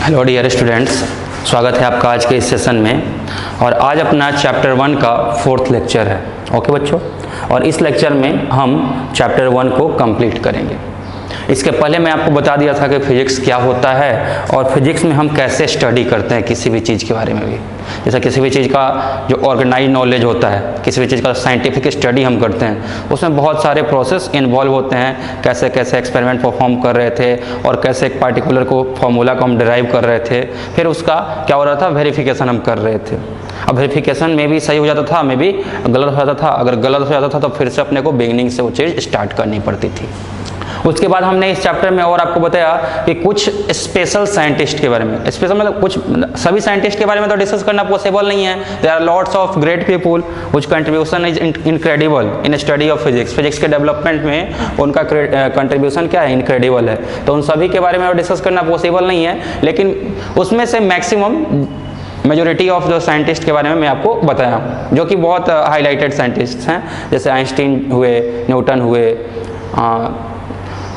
Hello dear students, स्वागत है आपका आज के इस सेशन में। और आज अपना चैप्टर 1 का 4th लेक्चर है। ओके बच्चों, और इस लेक्चर में हम चैप्टर 1 को कंप्लीट करेंगे। इसके पहले मैं आपको बता दिया था कि फिजिक्स क्या होता है और फिजिक्स में हम कैसे स्टडी करते हैं किसी भी चीज़ के बारे में भी। जैसे किसी भी चीज़ का जो ऑर्गेनाइज नॉलेज होता है, किसी भी चीज़ का साइंटिफिक स्टडी हम करते हैं, उसमें बहुत सारे प्रोसेस इन्वॉल्व होते हैं। कैसे कैसे एक्सपेरिमेंट परफॉर्म कर रहे थे और कैसे एक पार्टिकुलर को फॉर्मूला को हम डिराइव कर रहे थे, फिर उसका क्या हो रहा था, वेरिफिकेशन हम कर रहे थे। अब वेरिफिकेशन में भी सही हो जाता था, में भी गलत हो जाता था। अगर गलत हो जाता था तो फिर से अपने को बिगिनिंग से वो चीज़ स्टार्ट करनी पड़ती थी। उसके बाद हमने इस चैप्टर में और आपको बताया कि कुछ स्पेशल साइंटिस्ट के बारे में, स्पेशल मतलब कुछ सभी साइंटिस्ट के बारे में तो डिस्कस करना पॉसिबल नहीं है। There are lots of great people which contribution is incredible in study of physics. Physics के डेवलपमेंट में उनका कंट्रीब्यूशन क्या है, इनक्रेडिबल है। तो उन सभी के बारे में डिस्कस करना पॉसिबल नहीं है, लेकिन उसमें से मैक्सिमम मेजोरिटी ऑफ जो साइंटिस्ट के बारे में मैं आपको बताया, जो कि बहुत हाईलाइटेड साइंटिस्ट हैं। जैसे आइंस्टीन हुए, न्यूटन हुए,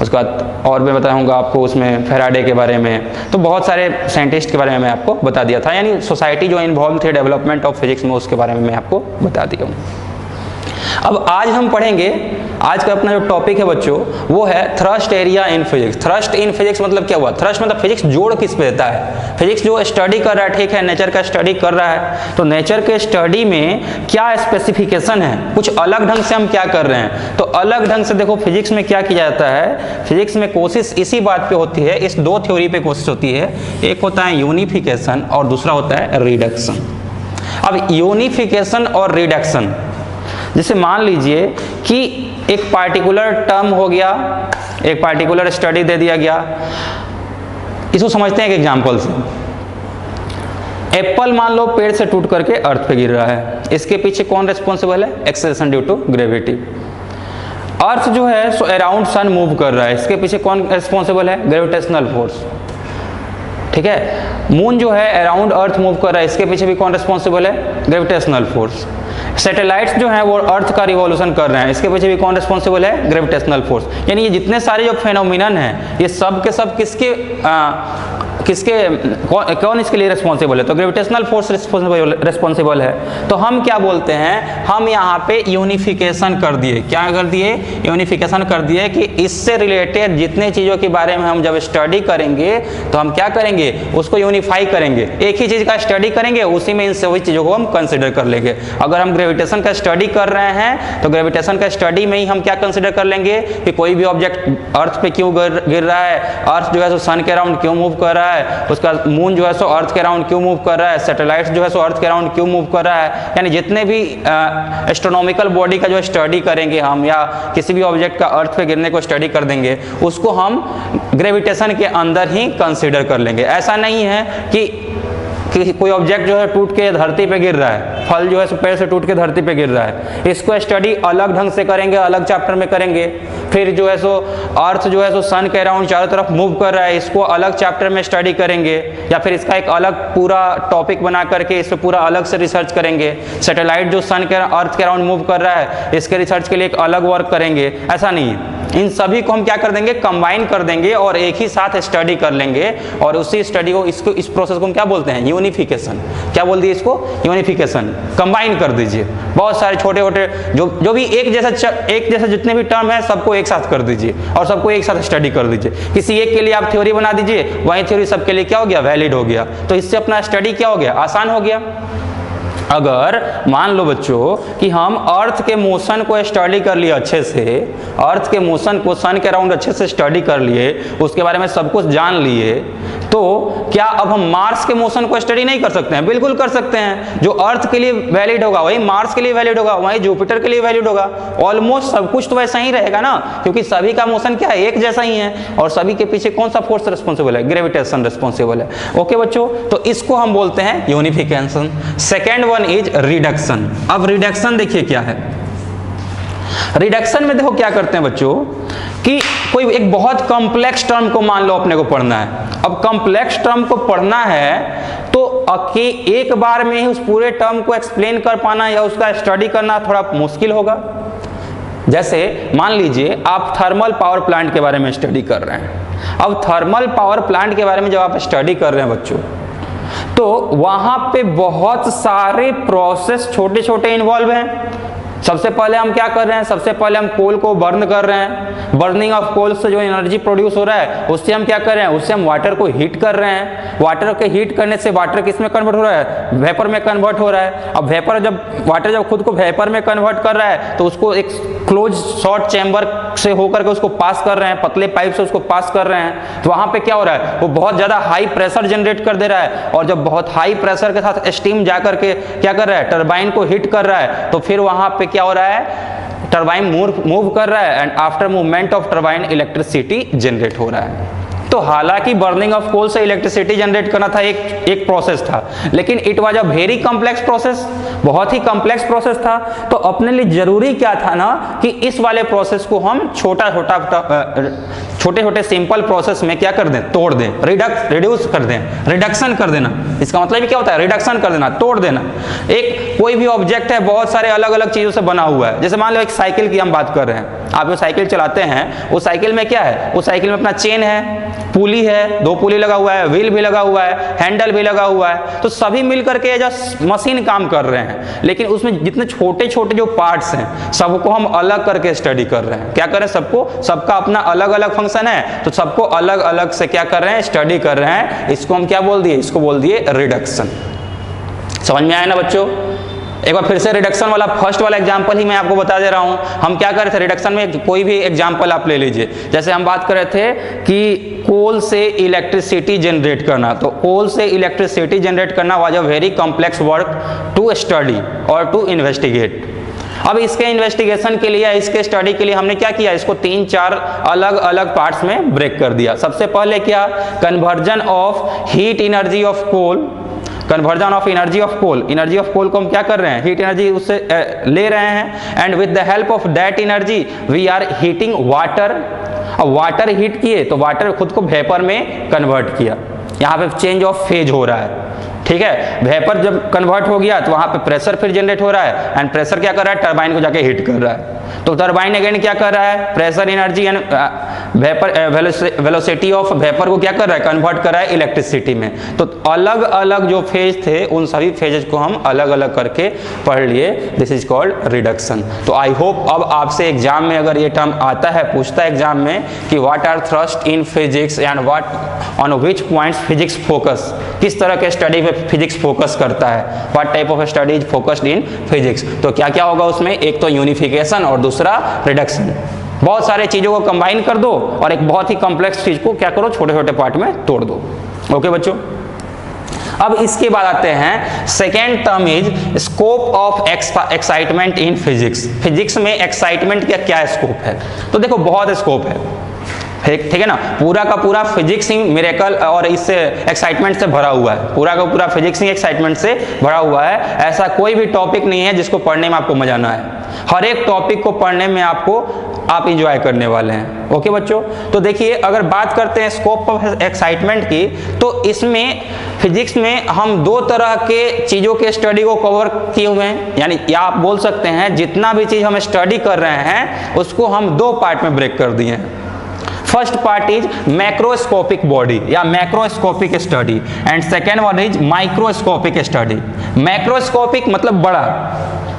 उसके बाद और मैं बताऊंगा आपको उसमें फैराडे के बारे में। तो बहुत सारे साइंटिस्ट के बारे में मैं आपको बता दिया था, यानी सोसाइटी जो इन्वॉल्व थे डेवलपमेंट ऑफ फिजिक्स में, उसके बारे में मैं आपको बता दिया हूँ। अब आज हम पढ़ेंगे, आज का अपना जो टॉपिक है बच्चों वो है thrust area in physics. Thrust in physics मतलब क्या हुआ, थ्रस्ट मतलब फिजिक्स जोड़ किस पे देता है। फिजिक्स जो स्टडी कर रहा है, ठीक है, नेचर का स्टडी कर रहा है, तो नेचर के स्टडी में क्या स्पेसिफिकेशन है, कुछ अलग ढंग से हम क्या कर रहे हैं। तो अलग ढंग से देखो फिजिक्स में क्या किया जाता है, फिजिक्स में कोशिश इसी बात पे होती है, इस दो थ्योरी पे कोशिश होती है। एक होता है यूनिफिकेशन और दूसरा होता है रिडक्शन। अब यूनिफिकेशन और रिडक्शन, जैसे मान लीजिए कि एक पार्टिकुलर टर्म हो गया, एक पार्टिकुलर स्टडी दे दिया गया। इसको समझते हैं एक एग्जांपल से। एप्पल मान लो पेड़ से टूट करके अर्थ पे गिर रहा है, इसके पीछे कौन रिस्पॉन्सिबल है, एक्सेलरेशन ड्यू टू ग्रेविटी। अर्थ जो है सो अराउंड सन मूव कर रहा है, इसके पीछे कौन रिस्पॉन्सिबल है, ग्रेविटेशनल फोर्स। ठीक है, मून जो है अराउंड अर्थ मूव कर रहा है, इसके पीछे भी कौन रिस्पॉन्सिबल है, ग्रेविटेशनल फोर्स। सैटेलाइट्स जो हैं वो अर्थ का रिवॉल्यूशन कर रहे हैं, इसके पीछे भी कौन रिस्पॉन्सिबल है, ग्रेविटेशनल फोर्स। यानी ये जितने सारे जो फेनोमिनन हैं, ये सब के सब कौन इसके लिए रिस्पॉन्सिबल है, तो ग्रेविटेशनल फोर्स रिस्पॉन्सिबल है। तो हम क्या बोलते हैं, हम यहाँ पे यूनिफिकेशन कर दिए। क्या कर दिए, यूनिफिकेशन कर दिए कि इससे रिलेटेड जितने चीज़ों के बारे में हम जब स्टडी करेंगे तो हम क्या करेंगे, उसको यूनिफाई करेंगे, एक ही चीज़ का स्टडी करेंगे, उसी में इन सभी चीज़ों को हम कंसिडर कर लेंगे। अगर हम ग्रेविटेशन का स्टडी कर रहे हैं तो ग्रेविटेशन का स्टडी में ही हम क्या कंसिडर कर लेंगे कि कोई भी ऑब्जेक्ट अर्थ पे क्यों गिर रहा है, अर्थ जो है सो सन के अराउंड क्यों मूव कर रहा है, उसका मून जो है सो अर्थ के अराउंड क्यों मूव कर रहा है, सैटेलाइट्स जो है सो अर्थ के अराउंड क्यों मूव कर रहा है। यानी जितने भी एस्ट्रोनॉमिकल बॉडी का जो स्टडी करेंगे हम, या किसी भी ऑब्जेक्ट का अर्थ पे गिरने को स्टडी कर देंगे, उसको हम ग्रेविटेशन के अंदर ही कंसिडर कर लेंगे। ऐसा नहीं है कि कोई ऑब्जेक्ट जो है टूट के धरती पे गिर रहा है, फल जो है पेड़ से टूट के धरती पे गिर रहा है, इसको स्टडी अलग ढंग से करेंगे, अलग चैप्टर में करेंगे। फिर जो है सो अर्थ जो है सो सन के अराउंड चारों तरफ मूव कर रहा है, इसको अलग चैप्टर में स्टडी करेंगे, या फिर इसका एक अलग पूरा टॉपिक बना करके इस पर पूरा अलग से रिसर्च करेंगे। सैटेलाइट जो सन के अर्थ के अराउंड मूव कर रहा है, इसके रिसर्च के लिए एक अलग वर्क करेंगे। ऐसा नहीं है, इन सभी को हम क्या कर देंगे, कंबाइन कर देंगे और एक ही साथ स्टडी कर लेंगे। और उसी स्टडी को, इसको, इस प्रोसेस को हम क्या बोलते हैं, यूनिफिकेशन। क्या बोल दिए इसको, यूनिफिकेशन। कंबाइन कर दीजिए बहुत सारे छोटे छोटे जो भी एक जैसा जितने भी टर्म है सबको एक साथ कर दीजिए और सबको एक साथ स्टडी कर दीजिए। किसी एक के लिए आप थ्योरी बना दीजिए, वही थ्योरी सबके लिए क्या हो गया, वैलिड हो गया। तो इससे अपना स्टडी क्या हो गया, आसान हो गया। अगर मान लो बच्चों कि हम अर्थ के मोशन को स्टडी कर लिए अच्छे से, अर्थ के मोशन को सन के अराउंड अच्छे से स्टडी कर लिए, उसके बारे में सब कुछ जान लिए, तो क्या अब हम मार्स के मोशन को स्टडी नहीं कर सकते हैं? बिल्कुल कर सकते हैं। जो अर्थ के लिए वैलिड होगा वही मार्स के लिए वैलिड होगा, वही जुपिटर के लिए वैलिड होगा। ऑलमोस्ट सब कुछ तो वैसा ही रहेगा ना, क्योंकि सभी का मोशन क्या है, एक जैसा ही है। और सभी के पीछे कौन सा फोर्स रिस्पॉन्सिबल है, ग्रेविटेशन रिस्पॉन्सिबल है। ओके बच्चों, तो इसको हम बोलते हैं unification. Second one is reduction. अब रिडक्शन देखिए क्या है। रिडक्शन में देखो क्या करते हैं बच्चों कि कोई एक बहुत कॉम्प्लेक्स टर्म को मान लो अपने को पढ़ना है। अब कॉम्प्लेक्स टर्म को पढ़ना है तो एक बार में ही उस पूरे टर्म को एक्सप्लेन कर पाना या उसका स्टडी करना थोड़ा मुश्किल होगा। जैसे मान लीजिए आप थर्मल पावर प्लांट के बारे में स्टडी कर रहे हैं, अब थर्मल पावर प्लांट के बारे में जब आप स्टडी कर रहे हैं बच्चों, तो वहां पे बहुत सारे प्रोसेस छोटे छोटे इन्वॉल्व हैं। सबसे पहले हम क्या कर रहे हैं, सबसे पहले हम कोल को बर्न कर रहे हैं। बर्निंग ऑफ कोल से जो एनर्जी प्रोड्यूस हो रहा है उससे हम क्या कर रहे हैं, उससे हम वाटर को हीट कर रहे हैं। वाटर के हीट करने से वाटर किस में कन्वर्ट हो रहा है, वेपर में कन्वर्ट हो रहा है। अब वेपर वाटर जब खुद को वेपर में कन्वर्ट कर रहा है तो उसको एक क्लोज शॉर्ट चैम्बर से होकर के उसको पास कर रहे हैं, पतले पाइप से उसको पास कर रहे हैं। तो वहां पे क्या हो रहा है, वो बहुत ज्यादा हाई प्रेशर जनरेट कर दे रहा है, और जब बहुत हाई प्रेशर के साथ स्टीम जाकर के क्या कर रहा है, टरबाइन को हिट कर रहा है, तो फिर वहां पे क्या हो रहा है, टरबाइन मूव कर रहा है, and after movement of turbine electricity generate हो रहा है। तो हालांकि बर्निंग ऑफ कोल से इलेक्ट्रिसिटी जनरेट करना था एक प्रोसेस था, लेकिन it was a very complex process, बहुत ही कॉम्प्लेक्स प्रोसेस था। तो अपने लिए जरूरी क्या था ना कि इस वाले प्रोसेस को हम छोटे छोटे सिंपल प्रोसेस में क्या कर दें, तोड़ दें, रिड्यूस कर दें, रिडक्शन कर देना। इसका मतलब क्या होता है, रिडक्शन कर देना, तोड़ देना। एक कोई भी ऑब्जेक्ट है बहुत सारे अलग अलग चीजों से बना हुआ है। जैसे मान लो एक साइकिल की हम बात कर रहे हैं, आप जो साइकिल चलाते हैं उस साइकिल में क्या है, उस साइकिल में अपना चेन है, पुली है, 2 पुली लगा हुआ है, व्हील भी लगा हुआ है, हैंडल भी लगा हुआ है। तो सभी मिलकर के जो मशीन काम कर रहे हैं, लेकिन उसमें जितने छोटे छोटे जो पार्ट्स हैं सबको हम अलग करके स्टडी कर रहे हैं। क्या करें, सबका अपना अलग अलग फंक्शन है, तो सबको अलग अलग से क्या कर रहे हैं, स्टडी कर रहे हैं। इसको हम क्या बोल दिए, इसको बोल दिए रिडक्शन। समझ में आया ना बच्चों? एक बार फिर से रिडक्शन वाला फर्स्ट वाला एग्जांपल ही मैं आपको बता दे रहा हूं। हम क्या कर रहे थे, रिडक्शन में कोई भी एग्जांपल आप ले लीजिए। जैसे हम बात कर रहे थे कि कोल से इलेक्ट्रिसिटी जनरेट करना, तो कोल से इलेक्ट्रिसिटी जनरेट करना was a very complex work to study और टू इन्वेस्टिगेट। अब इसके इन्वेस्टिगेशन के लिए, इसके स्टडी के लिए हमने क्या किया, इसको 3-4 अलग अलग पार्ट्स में ब्रेक कर दिया। सबसे पहले क्या, conversion of heat energy of coal, conversion of energy of coal. Energy of coal को हम क्या कर रहे हैं, हीट एनर्जी उससे ले रहे हैं, and with the help of that energy we are heating water. अब वाटर हीट किए तो वाटर खुद को वेपर में कन्वर्ट किया। यहाँ पे चेंज ऑफ फेज हो रहा है, ठीक है। वेपर जब कन्वर्ट हो गया तो वहां पे प्रेशर फिर जनरेट हो रहा है, एंड प्रेशर क्या कर रहा है, टरबाइन को जाके हिट कर रहा है। तो टरबाइन अगेन क्या कर रहा है, pressure energy and vapour velocity of vapour को क्या कर रहा है, कन्वर्ट कर रहा है इलेक्ट्रिसिटी में। तो अलग अलग जो फेज थे उन सभी फेजेस को हम अलग अलग करके पढ़ लिए। This is called reduction. तो आई होप अब आपसे एग्जाम में अगर ये टर्म आता है, पूछता है एग्जाम में कि what are thrust in physics and what on which points physics focus, किस तरह के स्टडी पे फिजिक्स फोकस करता है, what type of study is focused in physics. तो क्या क्या होगा उसमें, एक तो यूनिफिकेशन और दूसरा रिडक्शन। बहुत सारे चीजों को कंबाइन कर दो और एक बहुत ही कॉम्प्लेक्स चीज को क्या करो, छोटे छोटे पार्ट में तोड़ दो। ओके बच्चों, अब इसके बाद आते हैं second term is scope of excitement in physics. Physics में एक्साइटमेंट का क्या स्कोप है, तो देखो बहुत स्कोप है, ठीक है ना। पूरा का पूरा फिजिक्स ही मिरेकल और इससे एक्साइटमेंट से भरा हुआ है, पूरा का पूरा फिजिक्स ही एक्साइटमेंट से भरा हुआ है। ऐसा कोई भी टॉपिक नहीं है जिसको पढ़ने में आपको मजा ना आए। हर एक टॉपिक को पढ़ने में आप इंजॉय करने वाले हैं। ओके बच्चों, तो देखिए अगर बात करते हैं स्कोप ऑफ एक्साइटमेंट की, तो इसमें फिजिक्स में हम 2 तरह के चीजों के स्टडी को कवर किए हुए हैं। यानी या आप बोल सकते हैं जितना भी चीज हम स्टडी कर रहे हैं उसको हम 2 पार्ट में ब्रेक कर दिए हैं। First part is macroscopic body या macroscopic study, and second one is microscopic study. Macroscopic मतलब बड़ा,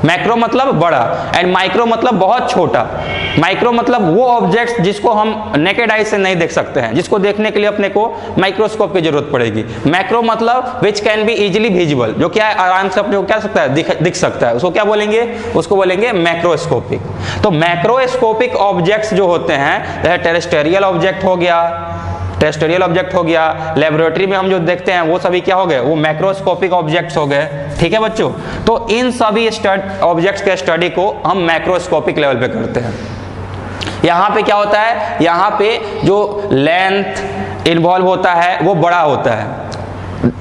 मैक्रो मतलब बड़ा, एंड माइक्रो मतलब बहुत छोटा। माइक्रो मतलब वो ऑब्जेक्ट्स जिसको हम नेकेड आई से नहीं देख सकते हैं, जिसको देखने के लिए अपने को माइक्रोस्कोप की जरूरत पड़ेगी। मैक्रो मतलब which can be easily visible, जो क्या है आराम से अपने को क्या सकता है, दिख सकता है, उसको क्या बोलेंगे, उसको बोलेंगे मैक्रोस्कोपिक। तो मैक्रोस्कोपिक ऑब्जेक्ट्स जो होते हैं, टेरेस्टेरियल ऑब्जेक्ट हो गया, टेरेस्टेरियल ऑब्जेक्ट हो गया, लेबोरेटरी में हम जो देखते हैं वो सभी क्या हो गए, वो मैक्रोस्कोपिक ऑब्जेक्ट्स हो गए। ठीक है बच्चों, तो इन सभी ऑब्जेक्ट्स के स्टडी को हम मैक्रोस्कोपिक लेवल पे करते हैं। यहाँ पे क्या होता है, यहाँ पे जो लेंथ इन्वॉल्व होता है वो बड़ा होता है,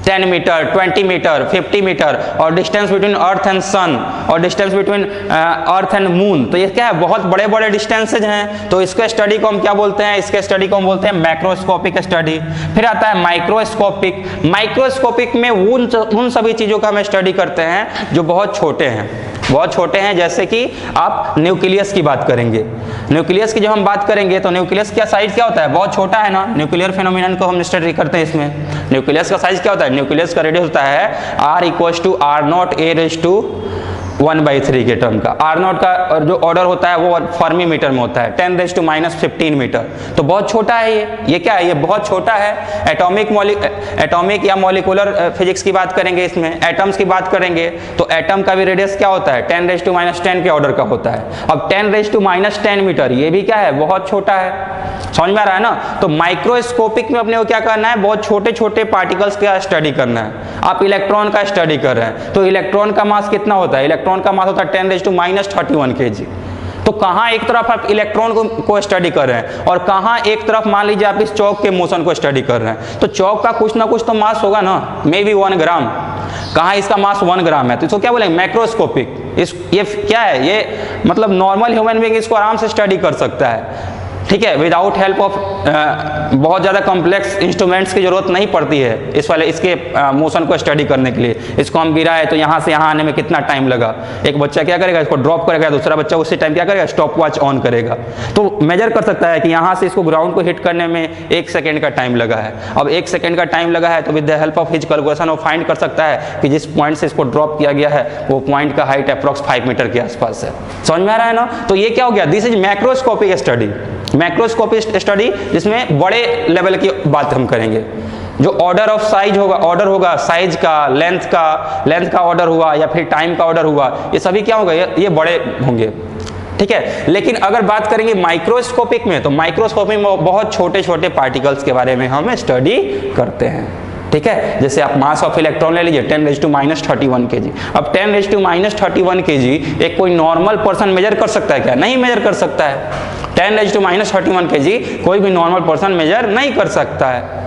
10 मीटर, 20 मीटर, 50 मीटर, और डिस्टेंस बिटवीन अर्थ एंड सन, और distance between earth and moon. तो ये क्या है, बहुत बड़े बड़े डिस्टेंसेज हैं। तो इसके स्टडी को हम क्या बोलते हैं, इसके स्टडी को हम बोलते हैं मैक्रोस्कोपिक स्टडी। फिर आता है माइक्रोस्कोपिक। माइक्रोस्कोपिक में उन सभी चीजों का हम स्टडी करते हैं जो बहुत छोटे हैं, बहुत छोटे हैं, जैसे कि आप न्यूक्लियस की बात करेंगे। न्यूक्लियस की जब हम बात करेंगे तो न्यूक्लियस का साइज क्या होता है, बहुत छोटा है ना। न्यूक्लियर फेनोमेनन को हम स्टडी करते हैं इसमें। न्यूक्लियस का साइज क्या होता है, न्यूक्लियस का रेडियस होता है R=R0a⁻³ के टर्म का। R0 का जो ऑर्डर होता है वो फर्मी मीटर में होता है, 10⁻⁻15 मीटर। तो बहुत छोटा है ये क्या है, ये बहुत छोटा है। एटॉमिक या मॉलिक्यूलर फिजिक्स की बात करेंगे, इसमें एटम्स की बात करेंगे तो एटम का भी रेडियस क्या होता है, 10⁻10 के ऑर्डर का होता है। अब 10⁻10 मीटर ये भी क्या है, बहुत छोटा है। समझ में आ रहा है ना। तो माइक्रोस्कोपिक में अपने को क्या करना है, बहुत छोटे छोटे पार्टिकल्स का स्टडी करना है। आप इलेक्ट्रॉन का स्टडी कर रहे हैं तो इलेक्ट्रॉन का मास कितना होता है, इलेक्ट्रॉन का मास होता है 10⁻31 kg। तो कहाँ एक तरफ आप इलेक्ट्रॉन को स्टडी कर रहे हैं और कहाँ एक तरफ मान लीजिए आप इस चौक के मोशन को स्टडी कर रहे हैं, तो चौक का कुछ ना कुछ तो मास होगा ना, मे बी 1 ग्राम। कहाँ इसका मास 1 ग्राम है, तो इसको क्या बोलेंगे, मैक्रोस्कोपिक। ये क्या है, ये मतलब नॉर्मल ह्यूमन बीइंग इसको आराम से स्टडी कर सकता है, ठीक है, विदाउट हेल्प ऑफ बहुत ज़्यादा कॉम्प्लेक्स इंस्ट्रूमेंट्स की जरूरत नहीं पड़ती है इसके मोशन को स्टडी करने के लिए। इसको हम गिरा है तो यहाँ से यहाँ आने में कितना टाइम लगा, एक बच्चा क्या करेगा, इसको ड्रॉप करेगा, दूसरा बच्चा उसी टाइम क्या करेगा, स्टॉप वॉच ऑन करेगा, तो मेजर कर सकता है कि यहाँ से इसको ग्राउंड को हिट करने में 1 सेकेंड का टाइम लगा है। अब 1 सेकेंड का टाइम लगा है तो with the help of his calculation वो फाइंड कर सकता है कि जिस पॉइंट से इसको ड्रॉप किया गया है वो पॉइंट का हाइट अप्रॉक्स 5 मीटर के आसपास है। समझ में आ रहा है ना। तो ये क्या हो गया, this is macroscopic study. Macroscopic study जिसमें बड़े लेवल की बात हम करेंगे, जो ऑर्डर ऑफ साइज होगा, ऑर्डर होगा साइज का, लेंथ का ऑर्डर हुआ या फिर टाइम का ऑर्डर हुआ, ये सभी क्या होगा, ये बड़े होंगे, ठीक है। लेकिन अगर बात करेंगे माइक्रोस्कोपिक में, तो माइक्रोस्कोपिक में बहुत छोटे छोटे पार्टिकल्स के बारे में हम स्टडी करते हैं, ठीक है। जैसे आप मास ऑफ इलेक्ट्रॉन ले लीजिए 10⁻31 kg। अब 10⁻31 kg एक कोई नॉर्मल पर्सन मेजर कर सकता है क्या, नहीं मेजर कर सकता है। 10⁻31 kg कोई भी नॉर्मल पर्सन मेजर नहीं कर सकता है,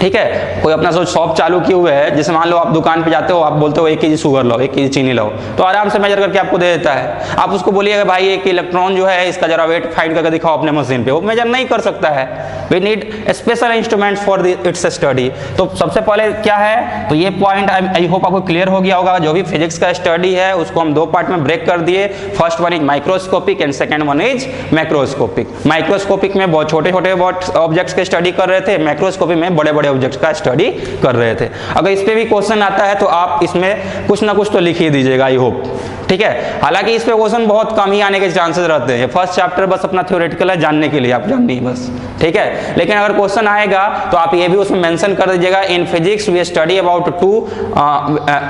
ठीक है। कोई अपना शॉप चालू किए हुए है, जैसे मान लो आप दुकान पे जाते हो, आप बोलते हो 1 kg शुगर लाओ, 1 kg चीनी लाओ, तो आराम से मेजर करके आपको दे देता है। आप उसको बोलिएगा भाई एक इलेक्ट्रॉन जो है इसका जरा वेट फाइंड करके दिखाओ अपने मशीन पे, वो मेजर नहीं कर सकता है। We need special instrument for its study. तो सबसे पहले क्या है, तो ये पॉइंट आई होप आपको क्लियर हो गया होगा। जो भी फिजिक्स का स्टडी है उसको हम 2 पार्ट में ब्रेक कर दिए। First one is microscopic and second one is macroscopic. Microscopic में बहुत छोटे छोटे ऑब्जेक्ट्स के स्टडी कर रहे थे, मैक्रोस्कोपिक में बड़े बड़े ऑब्जेक्ट्स का स्टडी कर रहे थे। अगर इस पे भी क्वेश्चन आता है तो आप इसमें कुछ ना कुछ तो लिख ही दीजिएगा, आई होप, ठीक है। हालांकि इस पे क्वेश्चन बहुत कम ही आने के चांसेस रहते हैं। फर्स्ट चैप्टर बस अपना थ्योरेटिकल है, जानने के लिए आप जाननी है बस, ठीक है। लेकिन अगर क्वेश्चन आएगा तो आप ये भी उसमें मेंशन कर दीजिएगा, in physics we study about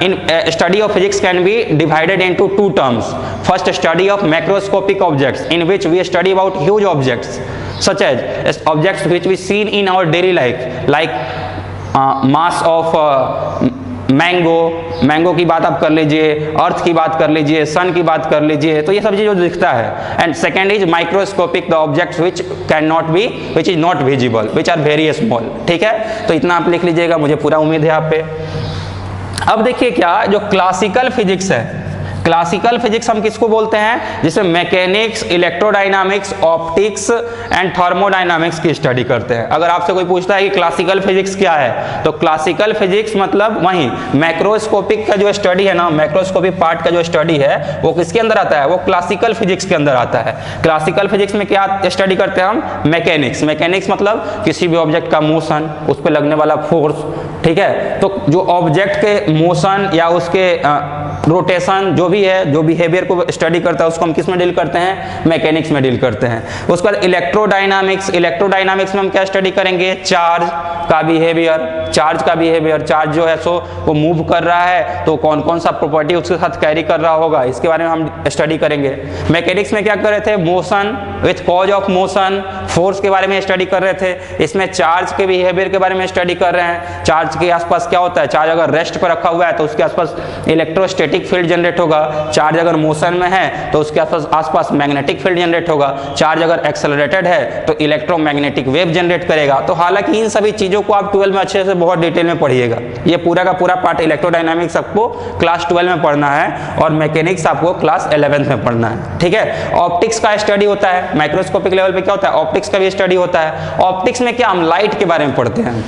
in study of physics can be divided into 2 terms. First study of macroscopic objects in which we study about huge objects such as objects which we seen in our daily life like mass of mango की बात आप कर लीजिए, अर्थ की बात कर लीजिए, सन की बात कर लीजिए, तो ये सब चीज जो दिखता है। And second is microscopic, the objects which can not be, which is not visible, which are very small, ठीक है। तो इतना आप लिख लीजिएगा, मुझे पूरा उम्मीद है आप पे। अब देखिए क्या जो क्लासिकल फिजिक्स है, क्लासिकल फिजिक्स हम किसको बोलते हैं, जिसमें mechanics, electrodynamics, optics and thermodynamics की स्टडी करते हैं। अगर आपसे कोई पूछता है कि क्लासिकल फिजिक्स क्या है, तो क्लासिकल फिजिक्स मतलब वही मैक्रोस्कोपिक का जो स्टडी है ना, मैक्रोस्कोपिक पार्ट का जो स्टडी है वो किसके अंदर आता है, वो क्लासिकल फिजिक्स के अंदर आता है। क्लासिकल फिजिक्स में क्या स्टडी करते हैं हम, मैकेनिक्स। मैकेनिक्स मतलब किसी भी ऑब्जेक्ट का मोशन, उस पर लगने वाला फोर्स, ठीक है। तो जो ऑब्जेक्ट के मोशन या उसके रोटेशन जो भी है, जो बिहेवियर को स्टडी करता है, उसको हम किस में डील करते हैं, मैकेनिक्स में डील करते हैं। उसके बाद इलेक्ट्रोडायनामिक्स, इलेक्ट्रोडायनामिक्स में हम क्या स्टडी करेंगे, चार्ज का बिहेवियर, चार्ज का बिहेवियर, चार्ज जो है सो वो मूव कर रहा है तो कौन कौन सा प्रॉपर्टी उसके साथ कैरी कर रहा होगा, इसके बारे में हम स्टडी करेंगे। मैकेनिक्स में क्या कर रहे थे, motion with cause of motion, force के बारे में स्टडी कर रहे थे। इसमें चार्ज के बिहेवियर के बारे में स्टडी कर रहे हैं। चार्ज के आसपास क्या होता है, चार्ज अगर रेस्ट पर रखा हुआ है तो उसके आसपास इलेक्ट्रोस्टैटिक फील्ड जनरेट होगा, चार्ज अगर मोशन में है तो उसके आसपास मैग्नेटिक फील्ड जनरेट होगा, चार्ज अगर एक्सेलरेटेड है तो इलेक्ट्रोमैग्नेटिक वेव जनरेट करेगा। तो हालांकि इन सभी चीजों को आप 12 में अच्छे से बहुत डिटेल में पढ़िएगा। ये पूरा का पूरा पार्ट इलेक्ट्रोडायनामिक्स आपको क्लास 12 में पढ़ना है और मैकेनिक्स आपको क्लास 11 में पढ़ना है, ठीक है। ऑप्टिक्स का स्टडी होता है, माइक्रोस्कोपिक लेवल पे क्या होता है, ऑप्टिक्स का भी स्टडी होता है। ऑप्टिक्स में क्या हम लाइट के बारे में पढ़ते हैं।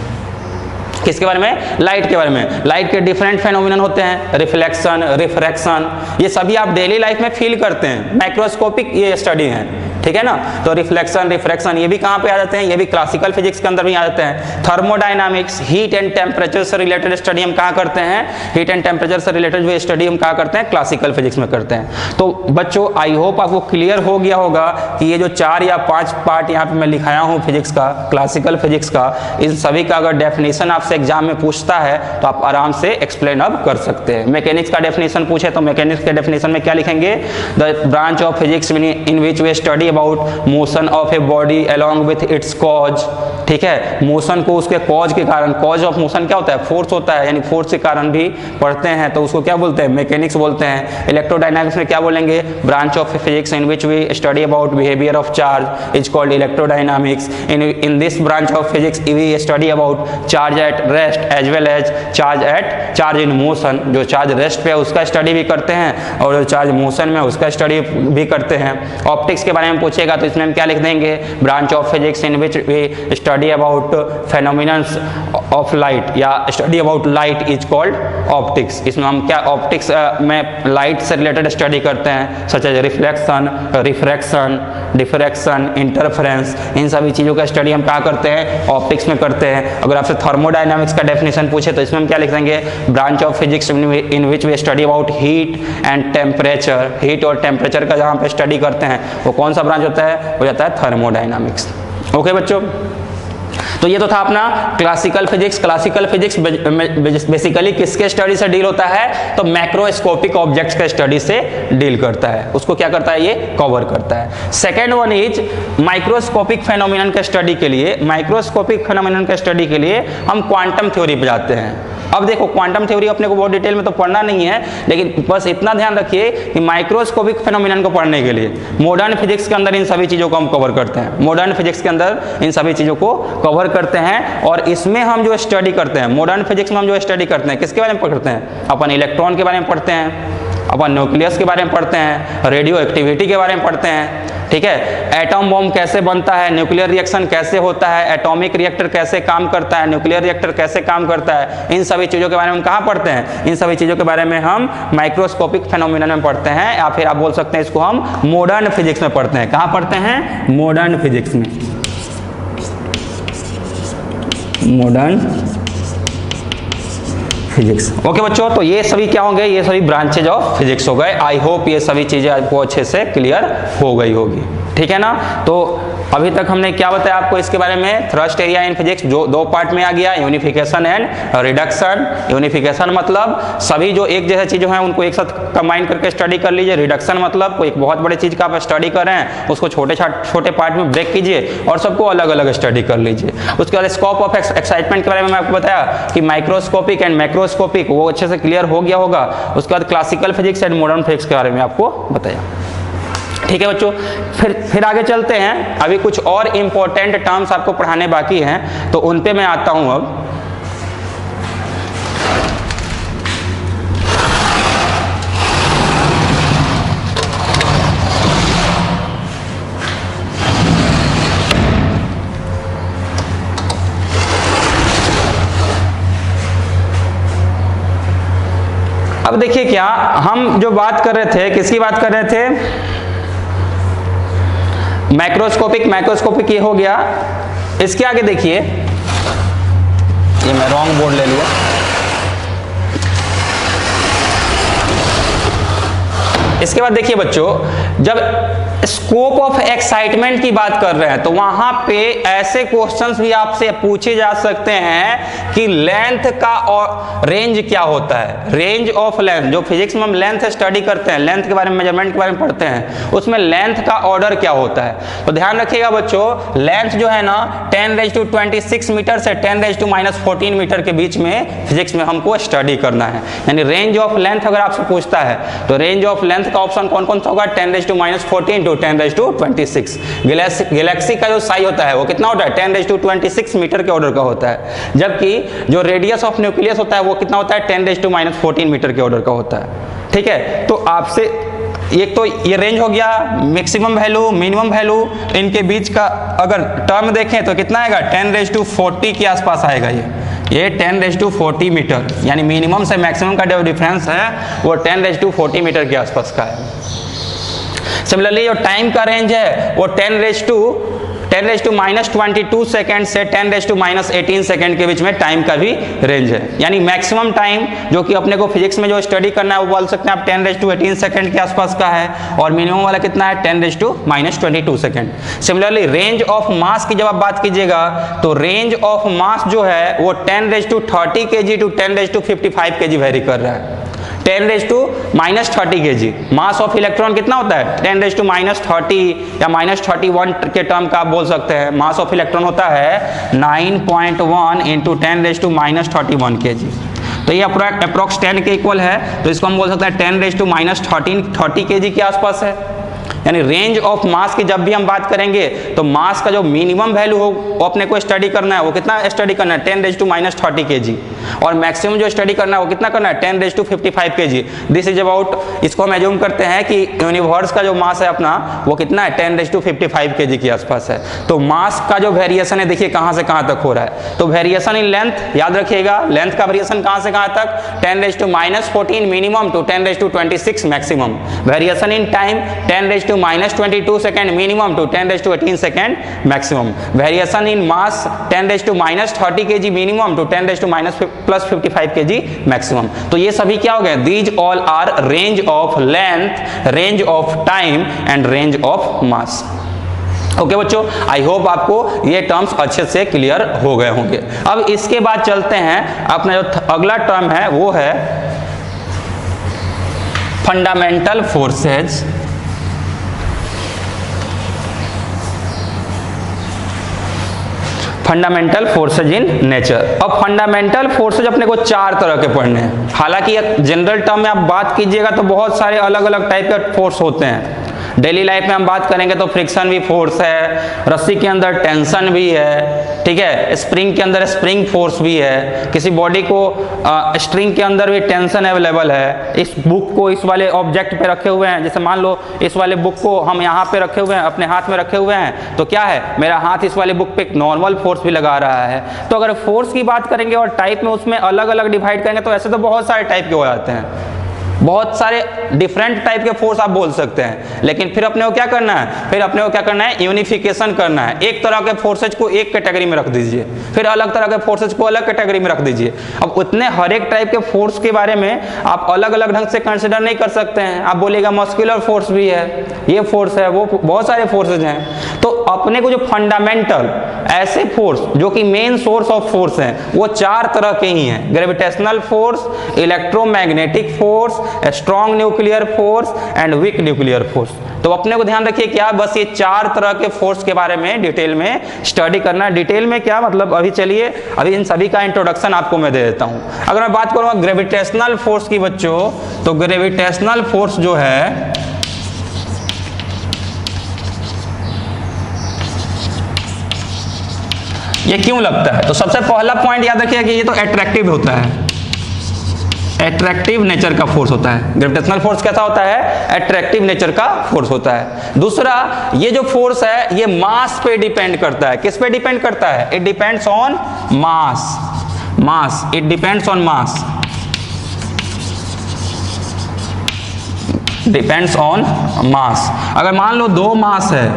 किसके बारे में? लाइट के बारे में। लाइट के डिफरेंट फेनोमेनन होते हैं, रिफ्लेक्शन, रिफ्रैक्शन, ये सभी आप डेली लाइफ में फील करते हैं, माइक्रोस्कोपिक ये स्टडी है, ठीक है ना। तो रिफ्लेक्शन, रिफ्रैक्शन ये भी कहाँ पे आ जाते हैं? ये भी क्लासिकल फिजिक्स के अंदर भी आ जाते हैं। थर्मोडायनामिक्स, हीट एंड टेम्परेचर से रिलेटेड स्टडी हम कहाँ करते हैं? हीट एंड टेम्परेचर से रिलेटेड जो स्टडी हम कहाँ करते हैं? क्लासिकल फिजिक्स में करते हैं। तो बच्चों आई होप आपको क्लियर हो गया होगा कि ये जो 4 या 5 पार्ट यहाँ पे मैं लिखाया हूँ फिजिक्स का, क्लासिकल फिजिक्स का, इन सभी का अगर डेफिनेशन आपसे एग्जाम में पूछता है तो आप आराम से एक्सप्लेन अब कर सकते हैं। मैकेनिक्स का डेफिनेशन पूछे तो मैकेनिक्स के डेफिनेशन में क्या लिखेंगे? The branch of physics in which we study about motion of a body along with its cause, ठीक है। मोशन को उसके कॉज के कारण, कॉज ऑफ मोशन क्या होता है? फोर्स होता है, यानी फोर्स के कारण भी पढ़ते हैं तो उसको क्या बोलते हैं? मैकेनिक्स बोलते हैं। इलेक्ट्रोडायनामिक्स में क्या बोलेंगे? Branch of physics in which we study about behaviour of charge is called electrodynamics. In this branch of physics we study about charge at rest as well as charge in motion. जो charge rest पे है उसका study भी करते हैं और जो charge motion में उसका स्टडी भी करते हैं। ऑप्टिक्स के बारे में पूछेगा तो इसमें हम क्या लिख देंगे? Branch of physics in which we study about phenomenons of light या study about light is called optics. इसमें हम क्या ऑप्टिक्स में लाइट से रिलेटेड स्टडी करते हैं, such as reflection, refraction, diffraction, interference, इन सभी चीज़ों का स्टडी हम क्या करते हैं? ऑप्टिक्स में करते हैं। अगर आपसे थर्मोडायनामिक्स का डेफिनेशन पूछे तो इसमें हम क्या लिख देंगे? Branch of physics in which we study about heat and temperature. Heat और टेम्परेचर का जहाँ पे स्टडी करते हैं वो कौन सा ब्रांच होता है? हो जाता है थर्मोडायनामिक्स। ओके बच्चों, तो ये तो था अपना classical physics. Classical physics basically किसके स्टडी से डील होता है? तो मैक्रोस्कोपिक ऑब्जेक्ट्स के स्टडी से डील करता है, उसको क्या करता है? ये कवर करता है। Second one is microscopic phenomenon के स्टडी के लिए, माइक्रोस्कोपिक फेनोमेनन के स्टडी के लिए हम क्वांटम थ्योरी पे जाते हैं। अब देखो क्वांटम थ्योरी अपने को बहुत डिटेल में तो पढ़ना नहीं है, लेकिन बस इतना ध्यान रखिए कि माइक्रोस्कोपिक फेनोमेनन को पढ़ने के लिए मॉडर्न फिजिक्स के अंदर इन सभी चीज़ों को हम कवर करते हैं। मॉडर्न फिजिक्स के अंदर इन सभी चीज़ों को कवर करते हैं और इसमें हम जो स्टडी करते हैं, मॉडर्न फिजिक्स में हम जो स्टडी करते हैं किसके बारे में पढ़ते हैं? अपन इलेक्ट्रॉन के बारे में पढ़ते हैं, अपन न्यूक्लियस के बारे में पढ़ते हैं, रेडियो एक्टिविटी के बारे में पढ़ते हैं, ठीक है। एटम बॉम्ब कैसे बनता है, न्यूक्लियर रिएक्शन कैसे होता है, एटॉमिक रिएक्टर कैसे काम करता है, न्यूक्लियर रिएक्टर कैसे काम करता है, इन सभी चीज़ों के बारे में हम कहाँ पढ़ते हैं? इन सभी चीज़ों के बारे में हम माइक्रोस्कोपिक फेनोमेनन में पढ़ते हैं, या फिर आप बोल सकते हैं इसको हम मॉडर्न फिजिक्स में पढ़ते हैं। कहाँ पढ़ते हैं? मॉडर्न फिजिक्स में, मॉडर्न फिजिक्स। ओके बच्चों, तो ये सभी क्या होंगे? ये सभी ब्रांचेज ऑफ फिजिक्स हो गए। आई होप ये सभी चीजें आपको अच्छे से क्लियर हो गई होगी, ठीक है ना। तो अभी तक हमने क्या बताया आपको इसके बारे में? थ्रस्ट एरिया इन फिजिक्स जो 2 पार्ट में आ गया, यूनिफिकेशन एंड रिडक्शन। यूनिफिकेशन मतलब सभी जो एक जैसे चीज़ें हैं उनको एक साथ कंबाइन करके स्टडी कर लीजिए। रिडक्शन मतलब कोई एक बहुत बड़ी चीज़ का आप स्टडी कर रहे हैं, उसको छोटे पार्ट में ब्रेक कीजिए और सबको अलग अलग स्टडी कर लीजिए। उसके बाद स्कोप ऑफ एक्साइटमेंट के बारे में मैं आपको बताया कि माइक्रोस्कोपिक एंड मैक्रोस्कोपिक, वो अच्छे से क्लियर हो गया होगा। उसके बाद classical physics and modern physics के बारे में आपको बताया, ठीक है बच्चों। फिर आगे चलते हैं। अभी कुछ और इंपॉर्टेंट टर्म्स आपको पढ़ाने बाकी हैं, तो उन पे मैं आता हूं अब। अब देखिए क्या हम जो बात कर रहे थे, किसकी बात कर रहे थे? माइक्रोस्कोपिक ये हो गया। इसके आगे देखिए, ये मैं रॉन्ग बोर्ड ले लिया। इसके बाद देखिए बच्चों, जब स्कोप ऑफ एक्साइटमेंट की बात कर रहे हैं तो वहां पे ऐसे क्वेश्चंस भी आपसे पूछे जा सकते हैं कि लेंथ का और रेंज क्या होता है। रेंज ऑफ लेंथ, जो फिजिक्स में हम लेंथ स्टडी करते हैं, लेंथ के बारे में, मेजरमेंट के बारे में पढ़ते हैं, उसमें लेंथ का ऑर्डर क्या होता है। तो ध्यान रखिएगा बच्चों, लेंथ जो है ना 10⁻26 मीटर से 10⁻⁻14 मीटर के बीच में फिजिक्स में हमको स्टडी करना है। यानी रेंज ऑफ लेंथ अगर आपसे पूछता है तो रेंज ऑफ लेंथ का ऑप्शन कौन कौन सा होगा? 10⁻14 टू 10⁻26। गैलेक्सी का जो साइज होता है वो कितना होता है? 10⁻26 मीटर के ऑर्डर का होता है। जबकि जो रेडियस ऑफ न्यूक्लियस होता है वो कितना होता है? 10⁻14 मीटर के ऑर्डर का होता है, ठीक है। तो आपसे एक तो ये रेंज हो गया, मैक्सिमम वैल्यू, मिनिमम वैल्यू, इनके बीच का अगर टर्म देखें तो कितना आएगा? 10⁻40 के आसपास आएगा। ये 10⁴ मीटर, यानी मिनिमम से मैक्सिमम का जो डिफरेंस है वो 10⁴ मीटर के आसपास का है। सिमिलरली जो टाइम का रेंज है वो 10⁻22 सेकेंड से 10⁻18 सेकेंड के बीच में टाइम का भी रेंज है। यानी मैक्सिमम टाइम जो कि अपने को फिजिक्स में जो स्टडी करना है वो बोल सकते हैं आप 10⁻18 सेकेंड के आसपास का है, और मिनिमम वाला कितना है 10⁻22 सेकेंड। सिमिलरली रेंज ऑफ मास की जब आप बात कीजिएगा तो रेंज ऑफ मास जो है वो 10⁻30 kg टू 10⁻55 kg वेरी कर रहा है। 10⁻30 kg मास ऑफ इलेक्ट्रॉन कितना होता है 10⁻30 या -31 के टर्म का आप बोल सकते हैं। मास ऑफ इलेक्ट्रॉन होता है 9.1 इंटू 10⁻31 kg। तो ये अप्रोक्स 10 के इक्वल है, तो इसको हम बोल सकते हैं 10⁻30 kg के आसपास है। यानी रेंज ऑफ मास की जब भी हम बात करेंगे तो मास का जो मिनिमम वैल्यू हो वो अपने को स्टडी करना है, वो कितना स्टडी करना है 10⁻30 kg, और मैक्सिमम जो स्टडी करना है वो कितना करना है 10⁻55 kg। दिस इज अबाउट, इसको हम एज्यूम करते हैं कि यूनिवर्स का जो मास है अपना वो कितना है 10⁻55 kg के आसपास है। तो मास का जो वेरिएशन है देखिए कहाँ से कहाँ तक हो रहा है, तो वेरिएशन इन लेंथ याद रखिएगा, लेंथ का वेरिएशन कहाँ से कहाँ तक 10⁻14 minimum to 10⁻26 maximum. Variation in time 10⁻22 second minimum to 10⁻18 second maximum. Variation in mass 10⁻30 kg minimum to 10⁻55 kg maximum. तो ये सभी क्या हो गए, these all are range of length, range of time and range of mass. Okay बच्चों, I hope आपको ये terms अच्छे से क्लियर हो गए होंगे। अब इसके बाद चलते हैं, अपना जो अगला टर्म है वो है fundamental forces. Fundamental forces in nature. अब फंडामेंटल फोर्सेज अपने को 4 तरह के पढ़ने हैं। हालांकि जनरल टर्म में आप बात कीजिएगा तो बहुत सारे अलग अलग टाइप के फोर्स होते हैं। डेली लाइफ में हम बात करेंगे तो फ्रिक्शन भी फोर्स है, रस्सी के अंदर टेंशन भी है, ठीक है, स्प्रिंग के अंदर स्प्रिंग फोर्स भी है, किसी बॉडी को स्ट्रिंग के अंदर भी टेंशन अवेलेबल है। इस बुक को इस वाले ऑब्जेक्ट पे रखे हुए हैं, जैसे मान लो इस वाले बुक को हम यहाँ पे रखे हुए हैं, अपने हाथ में रखे हुए हैं, तो क्या है मेरा हाथ इस वाले बुक पे एक नॉर्मल फोर्स भी लगा रहा है। तो अगर फोर्स की बात करेंगे और टाइप में उसमें अलग अलग डिवाइड करेंगे तो ऐसे तो बहुत सारे टाइप के हो जाते हैं, बहुत सारे डिफरेंट टाइप के फोर्स आप बोल सकते हैं। लेकिन फिर अपने को क्या करना है, फिर अपने को क्या करना है, यूनिफिकेशन करना है। एक तरह के फोर्सेज को एक कैटेगरी में रख दीजिए, फिर अलग तरह के फोर्सेज को अलग कैटेगरी में रख दीजिए। अब उतने हर एक टाइप के फोर्स के बारे में आप अलग अलग ढंग से कंसिडर नहीं कर सकते हैं। आप बोलिएगा मस्कुलर फोर्स भी है, ये फोर्स है, वो बहुत सारे फोर्सेज हैं। तो अपने को जो फंडामेंटल ऐसे फोर्स जो कि मेन सोर्स ऑफ फोर्स हैं वो 4 तरह के ही हैं, gravitational force, electromagnetic force, strong nuclear force and weak nuclear force. तो अपने को ध्यान रखिए क्या, बस ये 4 तरह के फोर्स के बारे में डिटेल में स्टडी करना है। डिटेल में क्या मतलब, अभी चलिए अभी इन सभी का इंट्रोडक्शन आपको मैं दे देता हूं। अगर मैं बात करूंगा ग्रेविटेशनल फोर्स की बच्चों, तो ग्रेविटेशनल फोर्स जो है ये क्यों लगता है, तो सबसे पहला पॉइंट याद रखिए कि ये तो अट्रैक्टिव होता है, अट्रैक्टिव नेचर का फोर्स होता है। ग्रेविटेशनल फोर्स कैसा होता है, अट्रैक्टिव नेचर का फोर्स होता है। दूसरा, ये जो फोर्स है ये मास पे डिपेंड करता है। किस पे डिपेंड करता है, it depends on mass, mass, it depends on mass, depends on मास। अगर मान लो दो मास है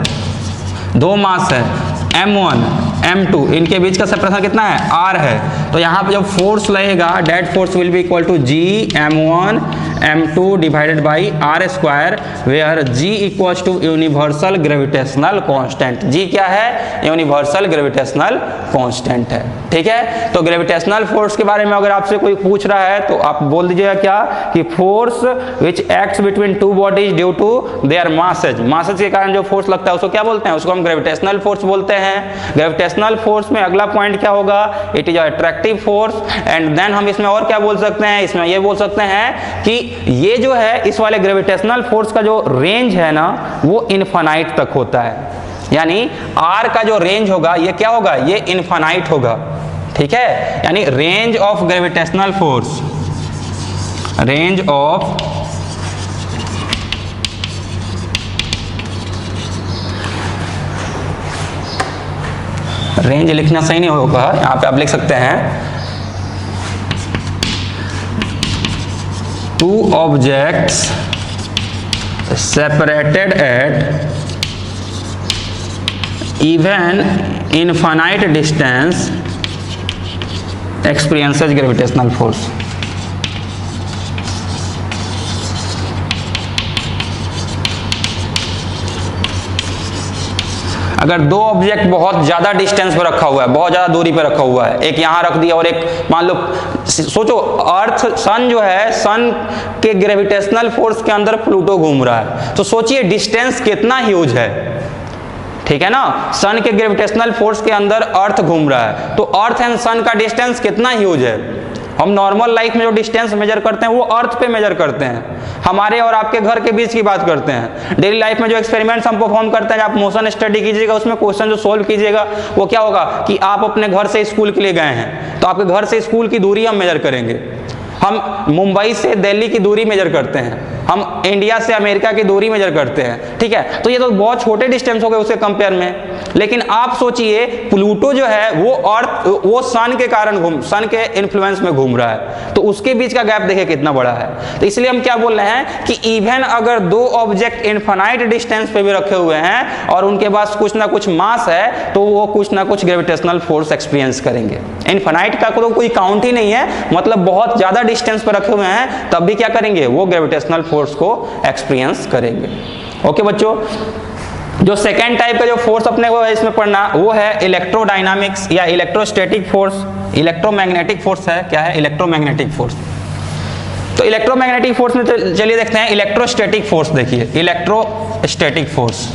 m1 m2, इनके बीच का सेपरेशन कितना है, r है, तो यहाँ पे जब फोर्स लगेगा that force will be equal to g m1 m2 divided by r square, where g equals to universal gravitational constant. g क्या है, यूनिवर्सल ग्रेविटेशनल कांस्टेंट है, ठीक है। तो ग्रेविटेशनल फोर्स के बारे में अगर आपसे कोई पूछ रहा है तो आप बोल दीजिएगा क्या, कि force which acts between two bodies due to their masses, masses के कारण जो फोर्स लगता है उसको क्या बोलते हैं, उसको हम ग्रेविटेशनल फोर्स बोलते हैं। ग्रेविटेशनल फोर्स में अगला पॉइंट क्या होगा, it is attractive force. And then हम इसमें और क्या बोल सकते हैं, इसमें ये बोल सकते हैं कि ये जो है इस वाले ग्रेविटेशनल फोर्स का जो रेंज है ना वो इनफाइनाइट तक होता है। यानी r का जो रेंज होगा ये क्या होगा, ये इनफाइनाइट होगा, ठीक है। यानी range of gravitational force, range of range लिखना सही नहीं होगा, यहाँ पे आप लिख सकते हैं two objects separated at even infinite distance experiences gravitational force। अगर दो ऑब्जेक्ट बहुत ज़्यादा डिस्टेंस पर रखा हुआ है, बहुत ज़्यादा दूरी पर रखा हुआ है, एक यहाँ रख दिया और एक मान लो, सोचो अर्थ सन जो है, सन के ग्रेविटेशनल फोर्स के अंदर प्लूटो घूम रहा है, तो सोचिए डिस्टेंस कितना ह्यूज है, ठीक है ना। सन के ग्रेविटेशनल फोर्स के अंदर अर्थ घूम रहा है, तो अर्थ एंड सन का डिस्टेंस कितना ह्यूज है। हम नॉर्मल लाइफ में जो डिस्टेंस मेजर करते हैं वो अर्थ पे मेजर करते हैं, हमारे और आपके घर के बीच की बात करते हैं। डेली लाइफ में जो एक्सपेरिमेंट्स हम परफॉर्म करते हैं, आप मोशन स्टडी कीजिएगा, उसमें क्वेश्चन जो सोल्व कीजिएगा वो क्या होगा कि आप अपने घर से स्कूल के लिए गए हैं, तो आपके घर से स्कूल की दूरी हम मेजर करेंगे। हम मुंबई से दिल्ली की दूरी मेजर करते हैं, हम इंडिया से अमेरिका की दूरी मेजर करते हैं, ठीक है। तो ये तो बहुत छोटे डिस्टेंस हो गए उसके कंपेयर में। लेकिन आप सोचिए प्लूटो जो है वो अर्थ, वो सन के कारण सन के इन्फ्लुएंस में घूम रहा है, तो उसके बीच का गैप देखिए कितना बड़ा है। तो इसलिए हम क्या बोल रहे हैं कि इवन अगर दो ऑब्जेक्ट इनफाइनाइट डिस्टेंस पे भी रखे हुए हैं और उनके पास कुछ ना कुछ मास है, तो वो कुछ ना कुछ ग्रेविटेशनल फोर्स एक्सपीरियंस करेंगे। इनफाइनाइट का तो कोई काउंट ही नहीं है, मतलब बहुत ज्यादा डिस्टेंस पर रखे हुए हैं तब भी क्या करेंगे, वो ग्रेविटेशनल फोर्स को एक्सपीरियंस करेंगे। ओके बच्चों, जो सेकेंड टाइप का जो फोर्स अपने को इसमें पढ़ना वो है इलेक्ट्रोडायनामिक्स या इलेक्ट्रोस्टैटिक फोर्स। इलेक्ट्रोमैग्नेटिक फोर्स है, क्या है, इलेक्ट्रोमैग्नेटिक फोर्स। तो इलेक्ट्रोमैग्नेटिक फोर्स में चलिए देखते हैं इलेक्ट्रोस्टैटिक फोर्स। देखिए इलेक्ट्रोस्टैटिक फोर्स,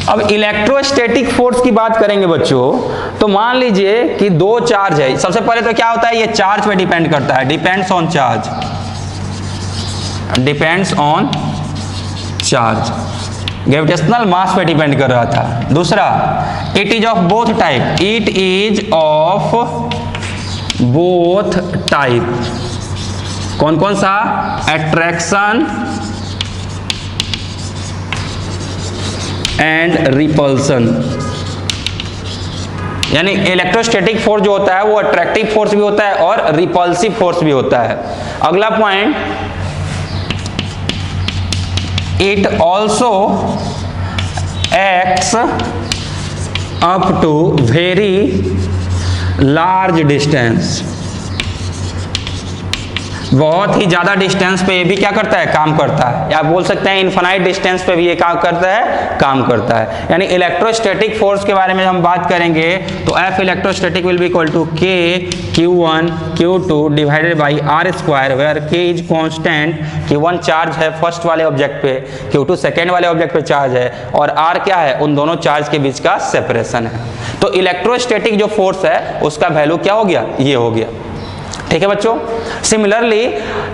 अब इलेक्ट्रोस्टैटिक फोर्स की बात करेंगे बच्चों, तो मान लीजिए कि दो चार्ज है। सबसे पहले तो क्या होता है, ये चार्ज पे डिपेंड करता है, depends on charge, depends on charge, gravitational mass पे डिपेंड कर रहा था। दूसरा, it is of both type, it is of both type. कौन कौन सा, अट्रैक्शन एंड रिपल्सन। यानी इलेक्ट्रोस्टैटिक फोर्स जो होता है वो अट्रैक्टिव फोर्स भी होता है और रिपल्सिव फोर्स भी होता है। अगला point, it also acts up to very large distance. बहुत ही ज्यादा डिस्टेंस पे ये भी क्या करता है, काम करता है, या बोल सकते हैं इनफाइनाइट डिस्टेंस पे भी ये क्या करता है, काम करता है। यानी इलेक्ट्रोस्टैटिक फोर्स के बारे में हम बात करेंगे तो F electrostatic will be equal to K Q1 Q2 divided by R square, where K is constant. Q1 charge है फर्स्ट वाले ऑब्जेक्ट पे, Q2 सेकेंड वाले ऑब्जेक्ट पे चार्ज है, और R क्या है, उन दोनों चार्ज के बीच का सेपरेशन है। तो इलेक्ट्रोस्टैटिक जो फोर्स है उसका वैल्यू क्या हो गया, ये हो गया, ठीक है बच्चों। सिमिलरली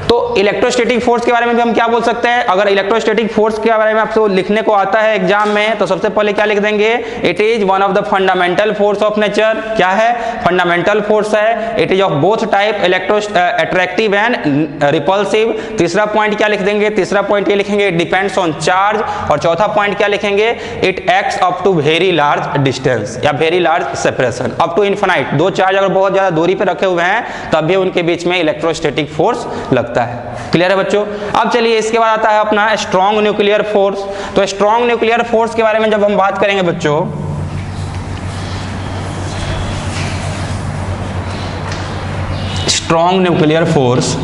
तो इलेक्ट्रोस्टैटिक फोर्स के बारे में भी हम क्या बोल सकते हैं, अगर इलेक्ट्रोस्टैटिक फोर्स के बारे में आपको लिखने को आता है एग्जाम में, तो सबसे पहले क्या लिख देंगे, it is one of the fundamental force of nature. क्या है, फंडामेंटल फोर्स है। It is of both type, attractive and repulsive. तीसरा पॉइंट क्या लिख देंगे, तीसरा पॉइंट ये लिखेंगे, इट डिपेंड्स ऑन चार्ज। और चौथा पॉइंट क्या लिखेंगे, it acts up to very large distance या very large separation, up to infinite. दो चार्ज अगर बहुत ज्यादा दूरी पे रखे हुए हैं तब भी उनके बीच में इलेक्ट्रोस्टैटिक फोर्स लगता है। क्लियर है बच्चों। अब चलिए इसके बाद आता है अपना स्ट्रॉन्ग न्यूक्लियर फोर्स। तो स्ट्रॉन्ग न्यूक्लियर फोर्स के बारे में जब हम बात करेंगे बच्चों, स्ट्रॉन्ग न्यूक्लियर फोर्स